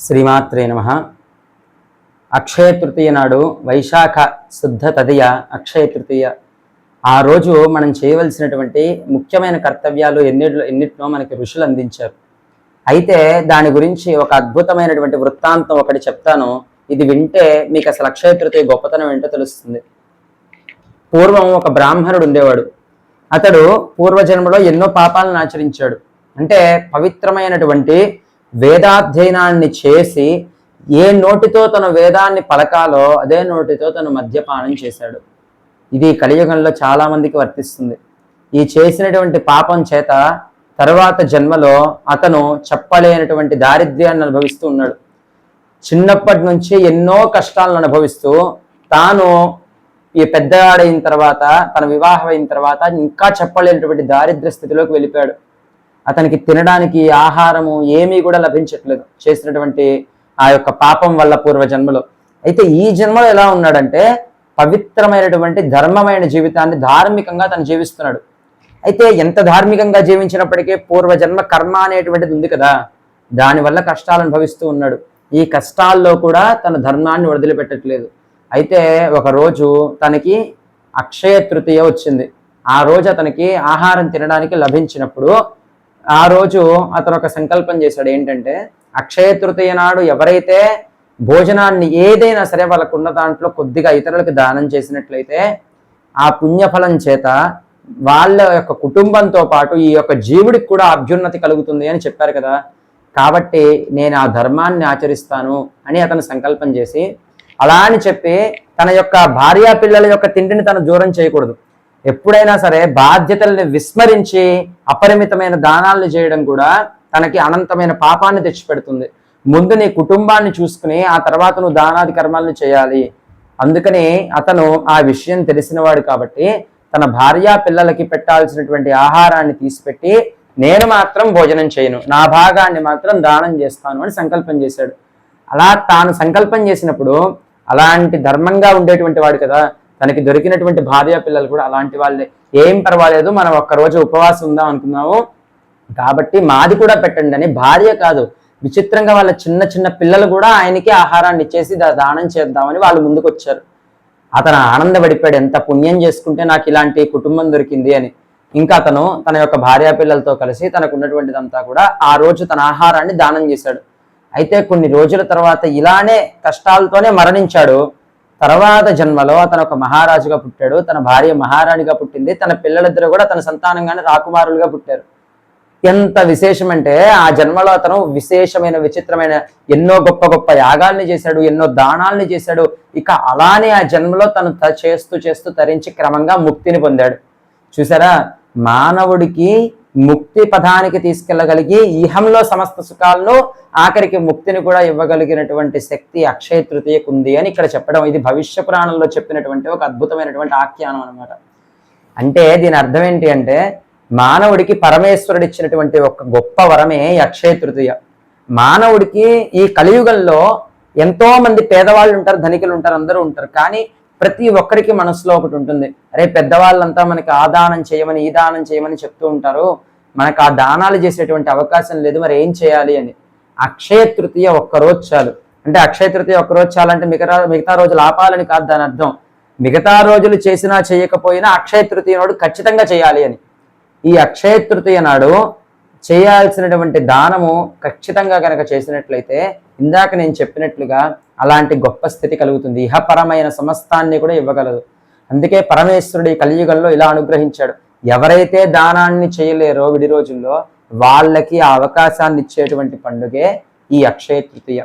శ్రీమాత్రే నమః. అక్షయ తృతీయ నాడు వైశాఖ శుద్ధ తదియ అక్షయ తృతీయ. ఆ రోజు మనం చేయవలసినటువంటి ముఖ్యమైన కర్తవ్యాలు ఎన్నిటినో మనకి ఋషులు అందించారు. అయితే దాని గురించి ఒక అద్భుతమైనటువంటి వృత్తాంతం ఒకటి చెప్తాను. ఇది వింటే మీకు అసలు అక్షయ తృతీయ గొప్పతనం ఏంటో తెలుస్తుంది. పూర్వం ఒక బ్రాహ్మణుడు ఉండేవాడు. అతడు పూర్వజన్మలో ఎన్నో పాపాలను ఆచరించాడు. అంటే పవిత్రమైనటువంటి వేదాధ్యయనాన్ని చేసి ఏ నోటితో తన వేదాన్ని పలకాలో అదే నోటితో తను మద్యపానం చేశాడు. ఇది కలియుగంలో చాలా మందికి వర్తిస్తుంది. ఈ చేసినటువంటి పాపం చేత తరువాత జన్మలో అతను చెప్పలేనటువంటి దారిద్ర్యాన్ని అనుభవిస్తూ ఉన్నాడు. చిన్నప్పటి నుంచి ఎన్నో కష్టాలను అనుభవిస్తూ తాను ఈ పెద్దవాడైన తర్వాత తన వివాహం అయిన తర్వాత ఇంకా చెప్పలేనటువంటి దారిద్ర్య స్థితిలోకి వెళ్ళిపోయాడు. అతనికి తినడానికి ఆహారము ఏమీ కూడా లభించట్లేదు చేసినటువంటి ఆ యొక్క పాపం వల్ల పూర్వజన్మలో. అయితే ఈ జన్మలో ఎలా ఉన్నాడంటే పవిత్రమైనటువంటి ధర్మమైన జీవితాన్ని ధార్మికంగా తను జీవిస్తున్నాడు. అయితే ఎంత ధార్మికంగా జీవించినప్పటికీ పూర్వజన్మ కర్మ అనేటువంటిది ఉంది కదా, దానివల్ల కష్టాలు అనుభవిస్తూ ఉన్నాడు. ఈ కష్టాల్లో కూడా తన ధర్మాన్ని వదిలిపెట్టట్లేదు. అయితే ఒకరోజు తనకి అక్షయ తృతీయ వచ్చింది. ఆ రోజు అతనికి ఆహారం తినడానికి లభించినప్పుడు ఆ రోజు అతను ఒక సంకల్పం చేశాడు. ఏంటంటే అక్షయ తృతీయ నాడు ఎవరైతే భోజనాన్ని ఏదైనా సరే వాళ్ళకున్న దాంట్లో కొద్దిగా ఇతరులకు దానం చేసినట్లయితే ఆ పుణ్యఫలం చేత వాళ్ళ యొక్క కుటుంబంతో పాటు ఈ యొక్క జీవుడికి కూడా అభ్యున్నతి కలుగుతుంది అని చెప్పారు కదా. కాబట్టి నేను ఆ ధర్మాన్ని ఆచరిస్తాను అని అతను సంకల్పం చేసి, అలా అని చెప్పి తన యొక్క భార్యా పిల్లల యొక్క తిండిని తను దూరం చేయకూడదు. ఎప్పుడైనా సరే బాధ్యతల్ని విస్మరించి అపరిమితమైన దానాలను చేయడం కూడా తనకి అనంతమైన పాపాన్ని తెచ్చిపెడుతుంది. ముందు నీ కుటుంబాన్ని చూసుకుని ఆ తర్వాత నువ్వు దానాది కర్మాలను చేయాలి. అందుకని అతను ఆ విషయం తెలిసినవాడు కాబట్టి తన భార్యా పిల్లలకి పెట్టాల్సినటువంటి ఆహారాన్ని తీసిపెట్టి నేను మాత్రం భోజనం చేయను, నా భాగాన్ని మాత్రం దానం చేస్తాను అని సంకల్పం చేశాడు. అలా తాను సంకల్పం చేసినప్పుడు అలాంటి ధర్మంగా ఉండేటువంటి వాడు కదా, తనకి దొరికినటువంటి భార్య పిల్లలు కూడా అలాంటి వాళ్ళే. ఏం పర్వాలేదు, మనం ఒక్కరోజు ఉపవాసం ఉందాం అనుకున్నాము కాబట్టి మాది కూడా పెట్టండి అని భార్య కాదు, విచిత్రంగా వాళ్ళ చిన్న చిన్న పిల్లలు కూడా ఆయనకి ఆహారాన్ని ఇచ్చేసి దానం చేద్దామని వాళ్ళు ముందుకు వచ్చారు. అతను ఆనందపడిపోయాడు, ఎంత పుణ్యం చేసుకుంటే నాకు ఇలాంటి కుటుంబం దొరికింది అని. ఇంకా అతను తన యొక్క భార్య పిల్లలతో కలిసి తనకు ఉన్నటువంటిదంతా కూడా ఆ రోజు తన ఆహారాన్ని దానం చేశాడు. అయితే కొన్ని రోజుల తర్వాత ఇలానే కష్టాలతోనే మరణించాడు. తర్వాత జన్మలో అతను ఒక మహారాజుగా పుట్టాడు, తన భార్య మహారాణిగా పుట్టింది, తన పిల్లలిద్దరు కూడా తన సంతానంగానే రాకుమారులుగా పుట్టారు. ఎంత విశేషం అంటే ఆ జన్మలో అతను విశేషమైన విచిత్రమైన ఎన్నో గొప్ప గొప్ప యాగాల్ని చేశాడు, ఎన్నో దానాల్ని చేశాడు. ఇక అలానే ఆ జన్మలో తను చేస్తూ తరించి క్రమంగా ముక్తిని పొందాడు. చూసారా, మానవుడికి ముక్తి పథానికి తీసుకెళ్ళగలిగి ఇహంలో సమస్త సుఖాలను ఆఖరికి ముక్తిని కూడా ఇవ్వగలిగినటువంటి శక్తి అక్షయ తృతీయకు ఉంది అని ఇక్కడ చెప్పడం. ఇది భవిష్య పురాణంలో చెప్పినటువంటి ఒక అద్భుతమైనటువంటి ఆఖ్యానం అనమాట. అంటే దీని అర్థం ఏంటి అంటే మానవుడికి పరమేశ్వరుడు ఇచ్చినటువంటి ఒక గొప్ప వరమే అక్షయ తృతీయ. మానవుడికి ఈ కలియుగంలో ఎంతో మంది పేదవాళ్ళు ఉంటారు, ధనికులు ఉంటారు, అందరూ ఉంటారు. కానీ ప్రతి ఒక్కరికి మనసులో ఒకటి ఉంటుంది, అరే పెద్దవాళ్ళంతా మనకి ఆ దానం చేయమని ఈ దానం చేయమని చెప్తూ ఉంటారు, మనకు ఆ దానాలు చేసేటువంటి అవకాశం లేదు, మరి ఏం చేయాలి అని. అక్షయ తృతీయ ఒక్కరోజు చాలు. అంటే అక్షయ తృతీయ ఒక్కరోజు చాలంటే మిగతా రోజులు ఆపాలని కాదు దాని అర్థం. మిగతా రోజులు చేసినా చేయకపోయినా అక్షయ తృతీయ నాడు ఖచ్చితంగా చేయాలి అని. ఈ అక్షయ తృతీయ నాడు చేయాల్సినటువంటి దానము ఖచ్చితంగా కనుక చేసినట్లయితే ఇందాక నేను చెప్పినట్లుగా అలాంటి గొప్ప స్థితి కలుగుతుంది, ఇహపరమైన సమస్తాన్ని కూడా ఇవ్వగలదు. అందుకే పరమేశ్వరుడు ఈ కలియుగంలో ఇలా అనుగ్రహించాడు. ఎవరైతే దానాన్ని చేయలేరో విడి రోజుల్లో వాళ్ళకి ఆ అవకాశాన్ని ఇచ్చేటువంటి పండుగే ఈ అక్షయ తృతీయ.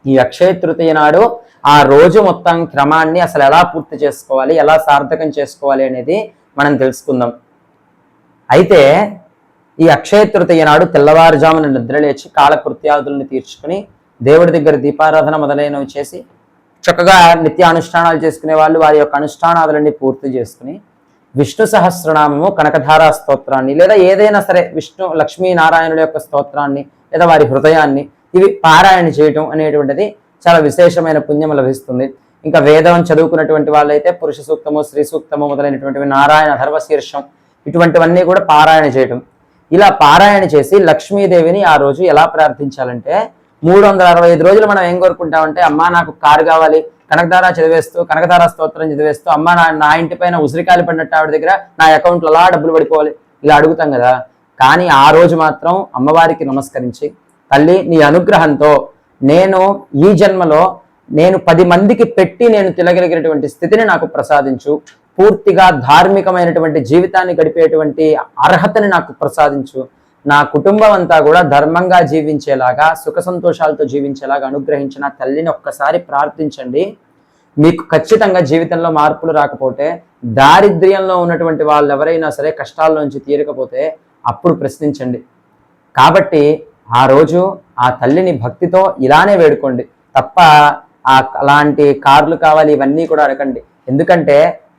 ఈ అక్షయ తృతీయ నాడు ఆ రోజు మొత్తం క్రమాన్ని అసలు ఎలా పూర్తి చేసుకోవాలి, ఎలా సార్థకం చేసుకోవాలి అనేది మనం తెలుసుకుందాం. అయితే ఈ అక్షయ తృతీయ నాడు తెల్లవారుజామున నిద్రలేచి కాలకృత్యాదులను తీర్చుకుని దేవుడి దగ్గర దీపారాధన మొదలైనవి చేసి చక్కగా నిత్యానుష్ఠానాలు చేసుకునే వాళ్ళు వారి యొక్క అనుష్ఠానాదులన్నీ పూర్తి చేసుకుని విష్ణు సహస్రనామము, కనకధారా స్తోత్రాన్ని లేదా ఏదైనా సరే విష్ణు లక్ష్మీనారాయణుల యొక్క స్తోత్రాన్ని లేదా వారి హృదయాన్ని ఇవి పారాయణ చేయటం అనేటువంటిది చాలా విశేషమైన పుణ్యం లభిస్తుంది. ఇంకా వేదం చదువుకున్నటువంటి వాళ్ళైతే పురుష సూక్తము, స్త్రీ సూక్తము మొదలైనటువంటివి, నారాయణ ధర్మశీర్షం ఇటువంటివన్నీ కూడా పారాయణ చేయటం. ఇలా పారాయణ చేసి లక్ష్మీదేవిని ఆ రోజు ఎలా ప్రార్థించాలంటే 365 రోజులు మనం ఏం కోరుకుంటామంటే, అమ్మా నాకు కారు కావాలి, కనకధార చదివేస్తూ, కనకధార స్తోత్రం చదివేస్తూ, అమ్మ నా ఇంటి పైన ఉసిరికాయలు పడినట్టు ఆవిడ దగ్గర నా అకౌంట్లో అలా డబ్బులు పడిపోవాలి, ఇలా అడుగుతాం కదా. కానీ ఆ రోజు మాత్రం అమ్మవారికి నమస్కరించి, తల్లి నీ అనుగ్రహంతో నేను ఈ జన్మలో నేను 10 మందికి పెట్టి నేను తినగలిగినటువంటి స్థితిని నాకు ప్రసాదించు, పూర్తిగా ధార్మికమైనటువంటి జీవితాన్ని గడిపేటువంటి అర్హతని నాకు ప్రసాదించు, నా కుటుంబం అంతా కూడా ధర్మంగా జీవించేలాగా, సుఖ సంతోషాలతో జీవించేలాగా అనుగ్రహించిన తల్లిని ఒక్కసారి ప్రార్థించండి. మీకు ఖచ్చితంగా జీవితంలో మార్పులు రాకపోతే, దారిద్ర్యంలో ఉన్నటువంటి వాళ్ళు ఎవరైనా సరే కష్టాల్లోంచి తీరకపోతే అప్పుడు ప్రశ్నించండి. కాబట్టి ఆ రోజు ఆ తల్లిని భక్తితో ఇలానే వేడుకోండి తప్ప అలాంటి కార్లు కావాలి ఇవన్నీ కూడా అడగండి. ఎందుకంటే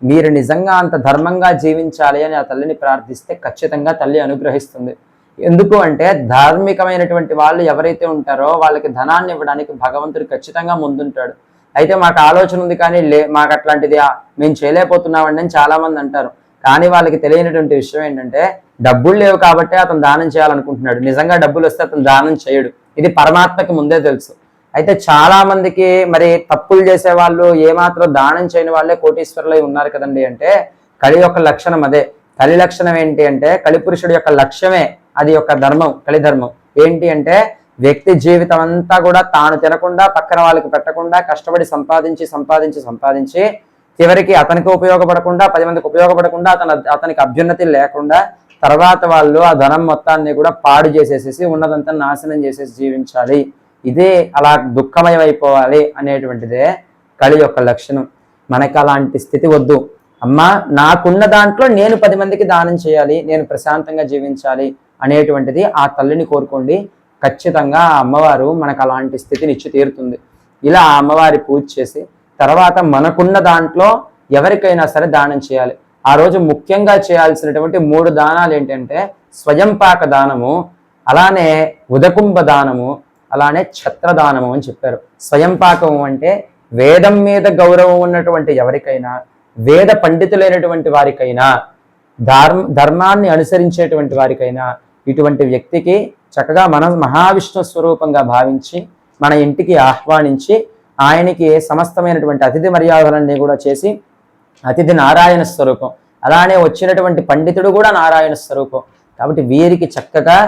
మీరు నిజంగా అంత ధర్మంగా జీవించాలి అని ఆ తల్లిని ప్రార్థిస్తే ఖచ్చితంగా తల్లి అనుగ్రహిస్తుంది. ఎందుకు అంటే ధార్మికమైనటువంటి వాళ్ళు ఎవరైతే ఉంటారో వాళ్ళకి ధనాన్ని ఇవ్వడానికి భగవంతుడు ఖచ్చితంగా ముందుంటాడు. అయితే మాకు ఆలోచన ఉంది కానీ మాకు అట్లాంటిది మేము చేయలేకపోతున్నామండి అని చాలా మంది అంటారు. కానీ వాళ్ళకి తెలియనటువంటి విషయం ఏంటంటే, డబ్బులు లేవు కాబట్టి అతను దానం చేయాలనుకుంటున్నాడు. నిజంగా డబ్బులు వస్తే అతను దానం చేయడు. ఇది పరమాత్మకి ముందే తెలుసు. అయితే చాలా మందికి మరి తప్పులు చేసే వాళ్ళు, ఏమాత్రం దానం చేయని వాళ్ళే కోటీశ్వరులై ఉన్నారు కదండి. అంటే కలి యొక్క లక్షణం అదే. కలి లక్షణం ఏంటి అంటే, కలిపురుషుడి యొక్క లక్ష్యమే అది యొక్క ధర్మం, కలిధర్మం ఏంటి అంటే, వ్యక్తి జీవితం అంతా కూడా తాను తినకుండా పక్కన వాళ్ళకి పెట్టకుండా కష్టపడి సంపాదించి చివరికి అతనికి ఉపయోగపడకుండా, 10 మందికి ఉపయోగపడకుండా, అతనికి అభ్యున్నతి లేకుండా, తర్వాత వాళ్ళు ఆ ధనం మొత్తాన్ని కూడా పాడు చేసేసేసి ఉన్నదంతా నాశనం చేసేసి జీవించాలి. ఇదే అలా దుఃఖమయం అయిపోవాలి అనేటువంటిదే కలి యొక్క లక్షణం. మనకి అలాంటి స్థితి వద్దు. అమ్మా నాకున్న దాంట్లో నేను 10 మందికి దానం చేయాలి, నేను ప్రశాంతంగా జీవించాలి అనేటువంటిది ఆ తల్లిని కోరుకోండి. ఖచ్చితంగా ఆ అమ్మవారు మనకు అలాంటి స్థితిని ఇచ్చి తీరుతుంది. ఇలా ఆ అమ్మవారి పూజ చేసి తర్వాత మనకున్న దాంట్లో ఎవరికైనా సరే దానం చేయాలి. ఆ రోజు ముఖ్యంగా చేయాల్సినటువంటి 3 దానాలు ఏంటంటే, స్వయంపాక దానము, అలానే ఉదకుంభ దానము, అలానే ఛత్రదానము అని చెప్పారు. స్వయంపాకము అంటే వేదం మీద గౌరవం ఉన్నటువంటి ఎవరికైనా, వేద పండితులైనటువంటి వారికైనా, ధర్మాన్ని అనుసరించేటువంటి వారికైనా, ఇటువంటి వ్యక్తికి చక్కగా మనం మహావిష్ణు స్వరూపంగా భావించి మన ఇంటికి ఆహ్వానించి ఆయనకి సమస్తమైనటువంటి అతిథి మర్యాదలన్నీ కూడా చేసి, అతిథి నారాయణ స్వరూపం, అలానే వచ్చినటువంటి పండితుడు కూడా నారాయణ స్వరూపం కాబట్టి వీరికి చక్కగా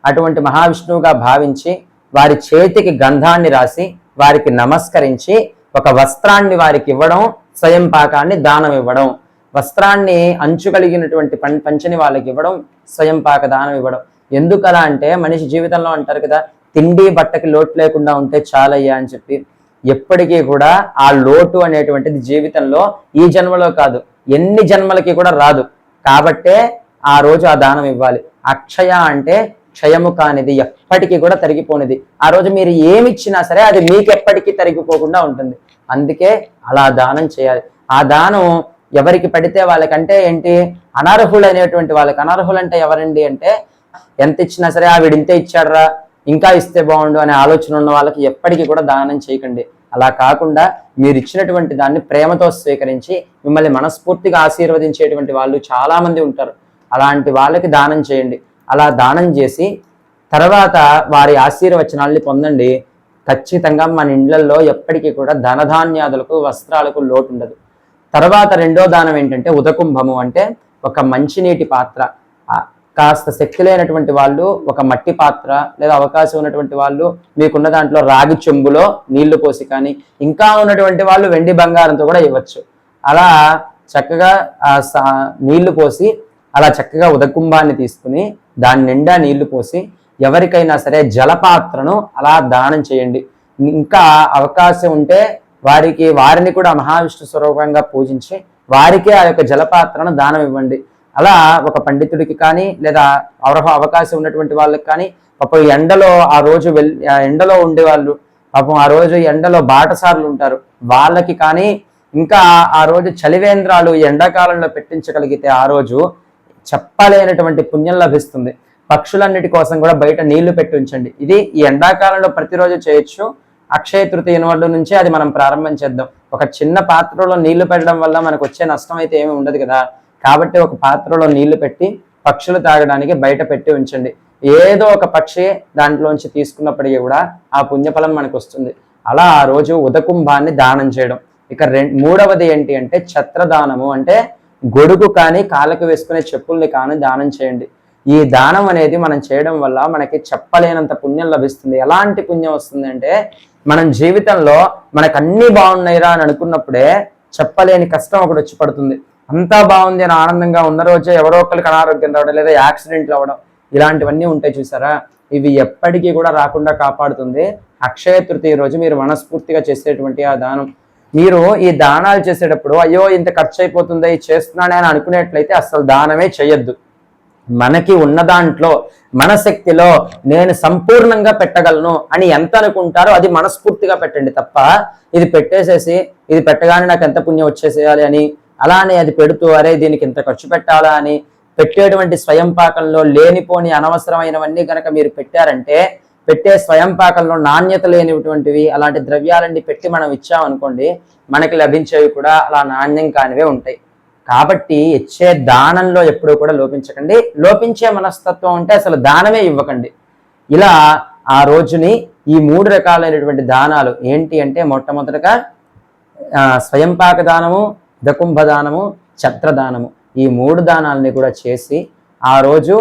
అటువంటి మహావిష్ణువుగా భావించి వారి చేతికి గంధాన్ని రాసి వారికి నమస్కరించి ఒక వస్త్రాన్ని వారికి ఇవ్వడం, స్వయం పాకాన్ని దానం ఇవ్వడం, వస్త్రాన్ని అంచు కలిగినటువంటి పంచని వాళ్ళకి ఇవ్వడం, స్వయం పాక దానం ఇవ్వడం. ఎందుకలా అంటే, మనిషి జీవితంలో అంటారు కదా, తిండి బట్టకి లోటు లేకుండా ఉంటే చాలయ్యా అని చెప్పి. ఎప్పటికీ కూడా ఆ లోటు అనేటువంటిది జీవితంలో ఈ జన్మలో కాదు, ఎన్ని జన్మలకి కూడా రాదు. కాబట్టే ఆ రోజు ఆ దానం ఇవ్వాలి. అక్షయ అంటే క్షయము కానిది, ఎప్పటికీ కూడా తరిగిపోనిది. ఆ రోజు మీరు ఏమిచ్చినా సరే అది మీకు ఎప్పటికీ తరిగిపోకుండా ఉంటుంది. అందుకే అలా దానం చేయాలి. ఆ దానం ఎవరికి పడితే వాళ్ళకంటే ఏంటి, అనర్హులైనటువంటి వాళ్ళకి. అనర్హులు అంటే ఎవరండి అంటే, ఎంత ఇచ్చినా సరే వీడింతే ఇచ్చాడ్రా, ఇంకా ఇస్తే బాగుండు అనే ఆలోచన ఉన్న వాళ్ళకి ఎప్పటికీ కూడా దానం చేయకండి. అలా కాకుండా మీరు ఇచ్చినటువంటి దాన్ని ప్రేమతో స్వీకరించి మిమ్మల్ని మనస్ఫూర్తిగా ఆశీర్వదించేటువంటి వాళ్ళు చాలా మంది ఉంటారు. అలాంటి వాళ్ళకి దానం చేయండి. అలా దానం చేసి తర్వాత వారి ఆశీర్వచనాల్ని పొందండి. ఖచ్చితంగా మన ఇండ్లలో ఎప్పటికీ కూడా ధనధాన్యాదులకు, వస్త్రాలకు లోటు ఉండదు. తర్వాత రెండో దానం ఏంటంటే ఉదకుంభము. అంటే ఒక మంచినీటి పాత్ర. కాస్త శక్తి లేనటువంటి వాళ్ళు ఒక మట్టి పాత్ర, లేదా అవకాశం ఉన్నటువంటి వాళ్ళు మీకున్న దాంట్లో రాగి చెంబులో నీళ్లు పోసి, కానీ ఇంకా ఉన్నటువంటి వాళ్ళు వెండి బంగారంతో కూడా ఇవ్వచ్చు. అలా చక్కగా నీళ్లు పోసి అలా చక్కగా ఉదకుంభాన్ని తీసుకుని దాని నిండా నీళ్లు పోసి ఎవరికైనా సరే జలపాత్రను అలా దానం చేయండి. ఇంకా అవకాశం ఉంటే వారిని కూడా మహావిష్ణు స్వరూపంగా పూజించి వారికే ఆ యొక్క జలపాత్రను దానం ఇవ్వండి. అలా ఒక పండితుడికి కానీ, లేదా అవకాశం ఉన్నటువంటి వాళ్ళకి కానీ, పాపం ఎండలో ఆ రోజు ఎండలో ఉండేవాళ్ళు, పాపం ఆ రోజు ఎండలో బాటసార్లు ఉంటారు, వాళ్ళకి కానీ, ఇంకా ఆ రోజు చలివేంద్రాలు ఎండాకాలంలో పెట్టించగలిగితే ఆ రోజు చెప్పలేనటువంటి పుణ్యం లభిస్తుంది. పక్షులన్నిటి కోసం కూడా బయట నీళ్లు పెట్టి ఉంచండి. ఇది ఈ ఎండాకాలంలో ప్రతిరోజు చేయొచ్చు. అక్షయ తృతీయ నాడు నుంచి అది మనం ప్రారంభం చేద్దాం. ఒక చిన్న పాత్రలో నీళ్లు పెట్టడం వల్ల మనకు వచ్చే నష్టం అయితే ఏమీ ఉండదు కదా. కాబట్టి ఒక పాత్రలో నీళ్లు పెట్టి పక్షులు తాగడానికి బయట పెట్టి ఉంచండి. ఏదో ఒక పక్షి దాంట్లోంచి తీసుకున్నప్పటికీ కూడా ఆ పుణ్యఫలం మనకు వస్తుంది. అలా ఆ రోజు ఉదకుంభాన్ని దానం చేయడం. ఇక మూడవది ఏంటి అంటే ఛత్రదానము, అంటే గొడుగు కానీ కాళ్ళకు వేసుకునే చెప్పుల్ని కానీ దానం చేయండి. ఈ దానం అనేది మనం చేయడం వల్ల మనకి చెప్పలేనంత పుణ్యం లభిస్తుంది. ఎలాంటి పుణ్యం వస్తుంది అంటే, మనం జీవితంలో మనకు అన్ని బాగున్నాయిరా అని అనుకున్నప్పుడే చెప్పలేని కష్టం ఒకటి వచ్చి పడుతుంది. అంతా బాగుంది అని ఆనందంగా ఉన్న రోజే ఎవరో ఒకరికి అనారోగ్యం రావడం, లేదా యాక్సిడెంట్లు అవ్వడం, ఇలాంటివన్నీ ఉంటాయి చూసారా. ఇవి ఎప్పటికీ కూడా రాకుండా కాపాడుతుంది అక్షయ తృతీయ రోజు మీరు మనస్ఫూర్తిగా చేసేటువంటి ఆ దానం. మీరు ఈ దానాలు చేసేటప్పుడు అయ్యో ఇంత ఖర్చు అయిపోతుంది ఇది చేస్తున్నానే అని అనుకునేట్లయితే అసలు దానమే చేయొద్దు. మనకి ఉన్న దాంట్లో మన శక్తిలో నేను సంపూర్ణంగా పెట్టగలను అని ఎంత అనుకుంటారో అది మనస్ఫూర్తిగా పెట్టండి తప్ప ఇది పెట్టేసేసి ఇది పెట్టగానే నాకు ఎంత పుణ్యం వచ్చేసేయాలి అని, అలానే అది పెడుతూ అరే దీనికి ఇంత ఖర్చు పెట్టాలా అని పెట్టేటువంటి స్వయం పాకంలో లేనిపోని అనవసరమైనవన్నీ కనుక మీరు పెట్టారంటే, పెట్టే స్వయం పాకంలో నాణ్యత లేనిటువంటివి అలాంటి ద్రవ్యాలన్నీ పెట్టి మనం ఇచ్చామనుకోండి, మనకి లభించేవి కూడా అలా నాణ్యం కానివే ఉంటాయి. కాబట్టి ఇచ్చే దానంలో ఎప్పుడూ కూడా లోపించకండి. లోపించే మనస్తత్వం ఉంటే అసలు దానమే ఇవ్వకండి. ఇలా ఆ రోజుని ఈ 3 రకాలైనటువంటి దానాలు ఏంటి అంటే, మొట్టమొదటగా స్వయంపాక దానము, దకుంభ దానము, ఛత్రదానము, ఈ 3 దానాలని కూడా చేసి ఆ రోజు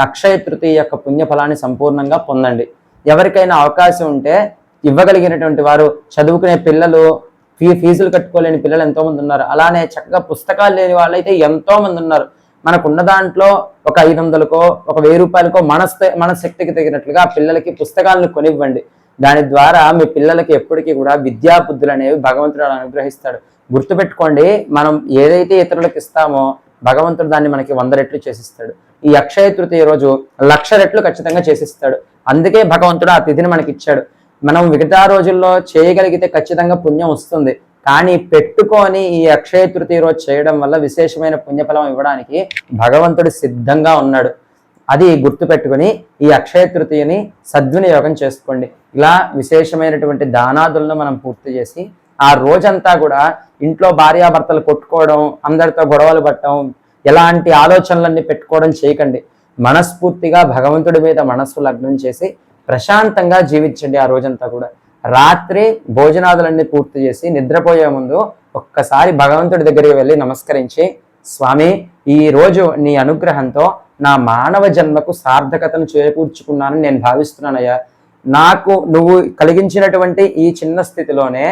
అక్షయ తృతీయ యొక్క పుణ్యఫలాన్ని సంపూర్ణంగా పొందండి. ఎవరికైనా అవకాశం ఉంటే ఇవ్వగలిగినటువంటి వారు, చదువుకునే పిల్లలు, ఫీజులు కట్టుకోలేని పిల్లలు ఎంతోమంది ఉన్నారు. అలానే చక్కగా పుస్తకాలు లేని వాళ్ళైతే ఎంతో మంది ఉన్నారు. మనకున్న దాంట్లో ఒక 500కో ఒక 1000 రూపాయలకో మన శక్తికి తగినట్లుగా పిల్లలకి పుస్తకాలను కొనివ్వండి. దాని ద్వారా మీ పిల్లలకి ఎప్పటికీ కూడా విద్యా బుద్ధులు అనేవి భగవంతుడు అనుగ్రహిస్తాడు. గుర్తుపెట్టుకోండి, మనం ఏదైతే ఇతరులకు ఇస్తామో భగవంతుడు దాన్ని మనకి 100 రెట్లు చేసిస్తాడు. ఈ అక్షయ తృతీయ రోజు 1,00,000 రెట్లు ఖచ్చితంగా చేసిస్తాడు. అందుకే భగవంతుడు ఆ తిథిని మనకి ఇచ్చాడు. మనం మిగతా రోజుల్లో చేయగలిగితే ఖచ్చితంగా పుణ్యం వస్తుంది, కానీ పెట్టుకొని ఈ అక్షయ తృతీయ రోజు చేయడం వల్ల విశేషమైన పుణ్యఫలం ఇవ్వడానికి భగవంతుడు సిద్ధంగా ఉన్నాడు. అది గుర్తుపెట్టుకుని ఈ అక్షయ తృతీయని సద్వినియోగం చేసుకోండి. ఇలా విశేషమైనటువంటి దానాదులను మనం పూర్తి చేసి ఆ రోజంతా కూడా ఇంట్లో భార్యాభర్తలు కొట్టుకోవడం, అందరితో గొడవలు పట్టడం, ఎలాంటి ఆలోచనలన్నీ పెట్టుకోవడం చేయకండి. మనస్ఫూర్తిగా భగవంతుడి మీద మనస్సు లగ్నం చేసి ప్రశాంతంగా జీవించండి. ఆ రోజంతా కూడా రాత్రి భోజనాదులన్నీ పూర్తి చేసి నిద్రపోయే ముందు ఒక్కసారి భగవంతుడి దగ్గరికి వెళ్ళి నమస్కరించి, స్వామి ఈ రోజు నీ అనుగ్రహంతో నా మానవ జన్మకు సార్థకతను చేకూర్చుకున్నానని నేను భావిస్తున్నానయ్యా. నాకు నువ్వు కలిగించినటువంటి ఈ చిన్న స్థితిలోనే,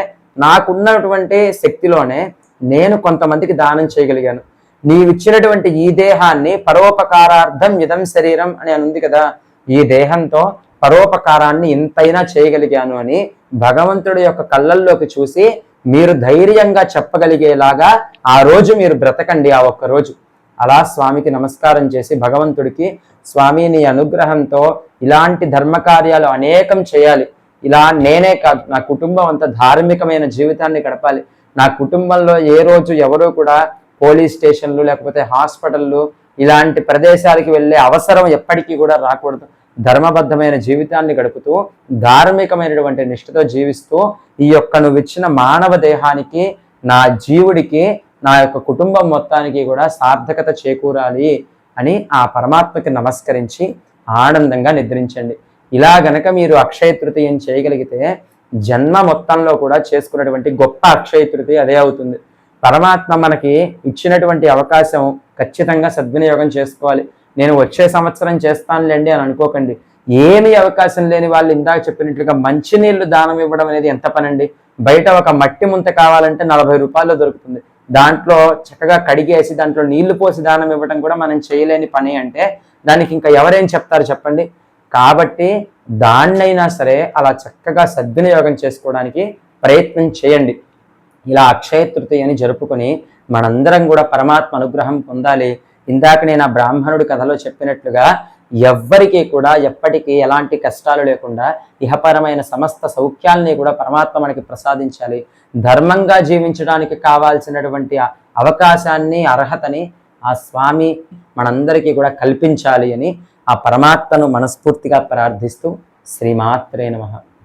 నాకున్నటువంటి శక్తిలోనే నేను కొంతమందికి దానం చేయగలిగాను. నీవిచ్చినటువంటి ఈ దేహాన్ని పరోపకారార్థం ఇదం శరీరం అని ఉంది కదా, ఈ దేహంతో పరోపకారాన్ని ఇంతైనా చేయగలిగాను అని భగవంతుడి యొక్క కళ్ళల్లోకి చూసి మీరు ధైర్యంగా చెప్పగలిగేలాగా ఆ రోజు మీరు బ్రతకండి. ఆ ఒక్క రోజు అలా స్వామికి నమస్కారం చేసి భగవంతుడికి, స్వామి నీ అనుగ్రహంతో ఇలాంటి ధర్మకార్యాలు అనేకం చేయాలి. ఇలా నేనే కాదు, నా కుటుంబం అంతా ధార్మికమైన జీవితాన్ని గడపాలి. నా కుటుంబంలో ఏ రోజు ఎవరూ కూడా పోలీస్ స్టేషన్లు లేకపోతే హాస్పిటళ్ళు ఇలాంటి ప్రదేశాలకి వెళ్ళే అవసరం ఎప్పటికీ కూడా రాకూడదు. ధర్మబద్ధమైన జీవితాన్ని గడుపుతూ ధార్మికమైనటువంటి నిష్ఠతో జీవిస్తూ ఈ యొక్క నువ్వు ఇచ్చిన మానవ దేహానికి, నా జీవుడికి, నా యొక్క కుటుంబం మొత్తానికి కూడా సార్థకత చేకూరాలి అని ఆ పరమాత్మకి నమస్కరించి ఆనందంగా నిద్రించండి. ఇలా గనక మీరు అక్షయ తృతీయం చేయగలిగితే జన్మ మొత్తంలో కూడా చేసుకున్నటువంటి గొప్ప అక్షయ తృతీయ అదే అవుతుంది. పరమాత్మ మనకి ఇచ్చినటువంటి అవకాశం ఖచ్చితంగా సద్వినియోగం చేసుకోవాలి. నేను వచ్చే సంవత్సరం చేస్తానులేండి అని అనుకోకండి. ఏమి అవకాశం లేని వాళ్ళు ఇందాక చెప్పినట్లుగా మంచినీళ్లు దానం ఇవ్వడం అనేది ఎంత పనండి. బయట ఒక మట్టి ముంత కావాలంటే 40 రూపాయలు దొరుకుతుంది. దాంట్లో చక్కగా కడిగేసి దాంట్లో నీళ్లు పోసి దానం ఇవ్వడం కూడా మనం చేయలేని పని అంటే దానికి ఇంకా ఎవరేం చెప్తారు చెప్పండి. కాబట్టి దాన్నైనా సరే అలా చక్కగా సద్వినియోగం చేసుకోవడానికి ప్రయత్నం చేయండి. ఇలా అక్షయ తృతీయని జరుపుకొని మనందరం కూడా పరమాత్మ అనుగ్రహం పొందాలి. ఇందాక నేను ఆ బ్రాహ్మణుడి కథలో చెప్పినట్లుగా ఎవ్వరికీ కూడా ఎప్పటికీ ఎలాంటి కష్టాలు లేకుండా ఇహపరమైన సమస్త సౌఖ్యాల్ని కూడా పరమాత్మ మనకి ప్రసాదించాలి. ధర్మంగా జీవించడానికి కావాల్సినటువంటి అవకాశాన్ని, అర్హతని ఆ స్వామి మనందరికీ కూడా కల్పించాలి అని ఆ పరమాత్మను మనస్ఫూర్తిగా ప్రార్థిస్తూ శ్రీమాత్రే నమః.